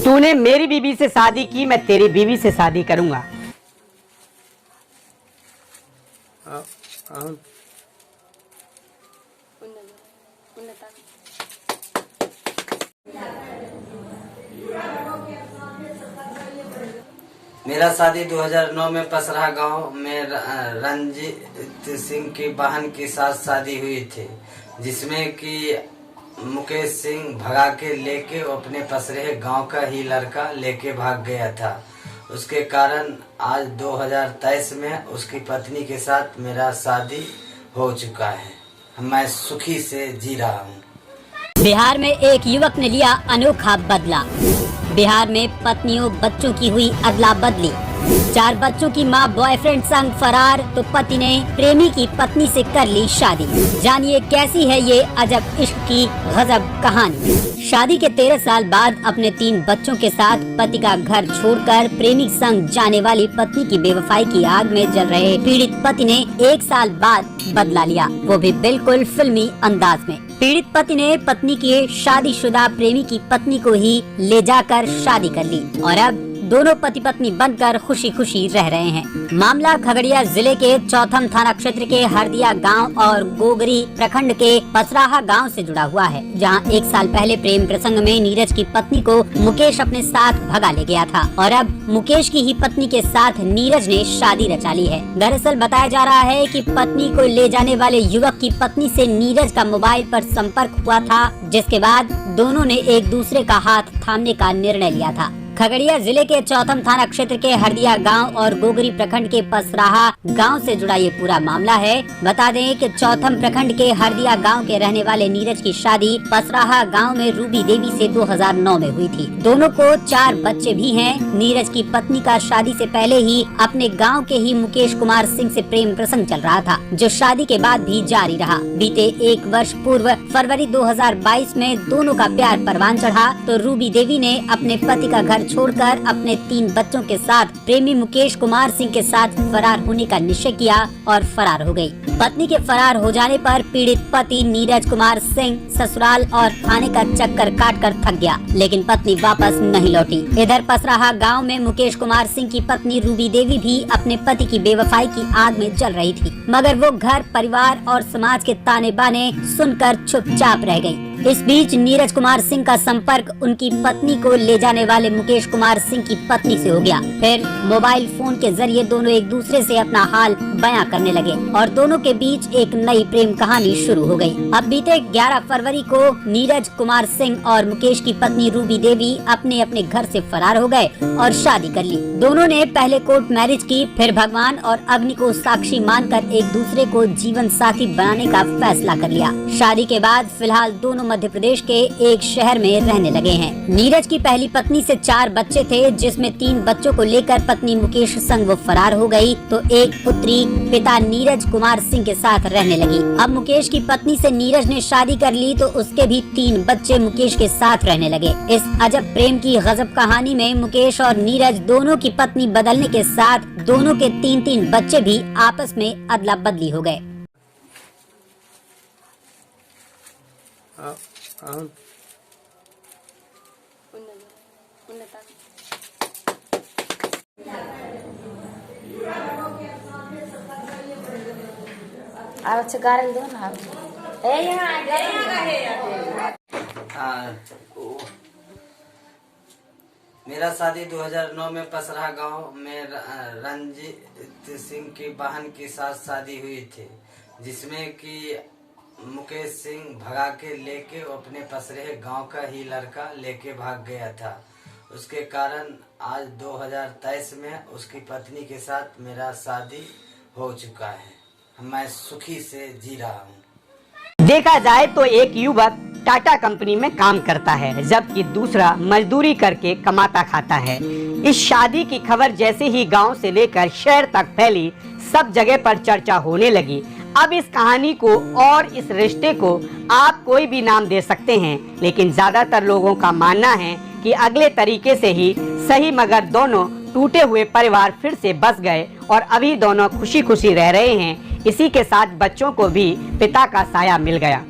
तूने मेरी बीवी से शादी की, मैं तेरी बीवी से शादी करूंगा। मेरा शादी 2009 में पसराहा गांव में रंजीत सिंह की बहन के साथ शादी हुई थी, जिसमें कि मुकेश सिंह भगा के लेके अपने पसरेह गांव का ही लड़का लेके भाग गया था। उसके कारण आज 2023 में उसकी पत्नी के साथ मेरा शादी हो चुका है। मैं सुखी से जी रहा हूँ। बिहार में एक युवक ने लिया अनोखा बदला। बिहार में पत्नियों बच्चों की हुई अदला बदली। 4 बच्चों की मां बॉयफ्रेंड संग फरार तो पति ने प्रेमी की पत्नी से कर ली शादी। जानिए कैसी है ये अजब इश्क की गजब कहानी। शादी के 13 साल बाद अपने 3 बच्चों के साथ पति का घर छोड़कर प्रेमी संग जाने वाली पत्नी की बेवफाई की आग में जल रहे पीड़ित पति ने 1 साल बाद बदला लिया, वो भी बिल्कुल फिल्मी अंदाज में। पीड़ित पति ने पत्नी के शादीशुदा प्रेमी की पत्नी को ही ले जाकर शादी कर ली और अब दोनों पति पत्नी बनकर खुशी खुशी रह रहे हैं। मामला खगड़िया जिले के चौथम थाना क्षेत्र के हरदिया गांव और गोगरी प्रखंड के पसराहा गांव से जुड़ा हुआ है, जहां 1 साल पहले प्रेम प्रसंग में नीरज की पत्नी को मुकेश अपने साथ भगा ले गया था और अब मुकेश की ही पत्नी के साथ नीरज ने शादी रचा ली है। दरअसल बताया जा रहा है कि पत्नी को ले जाने वाले युवक की पत्नी से नीरज का मोबाइल पर संपर्क हुआ था, जिसके बाद दोनों ने एक दूसरे का हाथ थामने का निर्णय लिया था। खगड़िया जिले के चौथम थाना क्षेत्र के हरदिया गांव और गोगरी प्रखंड के पसराहा गांव से जुड़ा ये पूरा मामला है। बता दें कि चौथम प्रखंड के हरदिया गांव के रहने वाले नीरज की शादी पसराहा गांव में रूबी देवी से 2009 में हुई थी। दोनों को 4 बच्चे भी हैं। नीरज की पत्नी का शादी से पहले ही अपने गाँव के ही मुकेश कुमार सिंह से प्रेम प्रसंग चल रहा था, जो शादी के बाद भी जारी रहा। बीते 1 वर्ष पूर्व फरवरी 2022 में दोनों का प्यार परवान चढ़ा तो रूबी देवी ने अपने पति का घर छोड़कर अपने 3 बच्चों के साथ प्रेमी मुकेश कुमार सिंह के साथ फरार होने का निश्चय किया और फरार हो गई। पत्नी के फरार हो जाने पर पीड़ित पति नीरज कुमार सिंह ससुराल और थाने का चक्कर काटकर थक गया, लेकिन पत्नी वापस नहीं लौटी। इधर पसराहा गांव में मुकेश कुमार सिंह की पत्नी रूबी देवी भी अपने पति की बेवफाई की आग में जल रही थी, मगर वो घर परिवार और समाज के ताने बाने सुनकर चुपचाप रह गयी। इस बीच नीरज कुमार सिंह का संपर्क उनकी पत्नी को ले जाने वाले मुकेश कुमार सिंह की पत्नी से हो गया। फिर मोबाइल फोन के जरिए दोनों एक दूसरे से अपना हाल बयां करने लगे और दोनों के बीच एक नई प्रेम कहानी शुरू हो गई। अब बीते 11 फरवरी को नीरज कुमार सिंह और मुकेश की पत्नी रूबी देवी अपने अपने घर से फरार हो गए और शादी कर ली। दोनों ने पहले कोर्ट मैरिज की, फिर भगवान और अग्नि को साक्षी मानकर एक दूसरे को जीवन साथी बनाने का फैसला कर लिया। शादी के बाद फिलहाल दोनों मध्य प्रदेश के एक शहर में रहने लगे हैं। नीरज की पहली पत्नी से 4 बच्चे थे, जिसमें 3 बच्चों को लेकर पत्नी मुकेश संग वो फरार हो गई तो एक पुत्री पिता नीरज कुमार सिंह के साथ रहने लगी। अब मुकेश की पत्नी से नीरज ने शादी कर ली तो उसके भी 3 बच्चे मुकेश के साथ रहने लगे। इस अजब प्रेम की गजब कहानी में मुकेश और नीरज दोनों की पत्नी बदलने के साथ दोनों के 3-3 बच्चे भी आपस में अदला बदली हो गए। दो ना मेरा शादी 2009 में पसराहा गांव में रंजीत सिंह की बहन के साथ शादी हुई थी, जिसमें कि मुकेश सिंह भगा के लेके अपने पसरेह गांव का ही लड़का लेके भाग गया था। उसके कारण आज 2023 में उसकी पत्नी के साथ मेरा शादी हो चुका है। मैं सुखी से जी रहा हूँ। देखा जाए तो एक युवक टाटा कंपनी में काम करता है, जबकि दूसरा मजदूरी करके कमाता खाता है। इस शादी की खबर जैसे ही गांव से लेकर शहर तक फैली, सब जगह पर चर्चा होने लगी। अब इस कहानी को और इस रिश्ते को आप कोई भी नाम दे सकते हैं, लेकिन ज्यादातर लोगों का मानना है कि अगले तरीके से ही सही, मगर दोनों टूटे हुए परिवार फिर से बस गए और अभी दोनों खुशी खुशी रह रहे हैं। इसी के साथ बच्चों को भी पिता का साया मिल गया।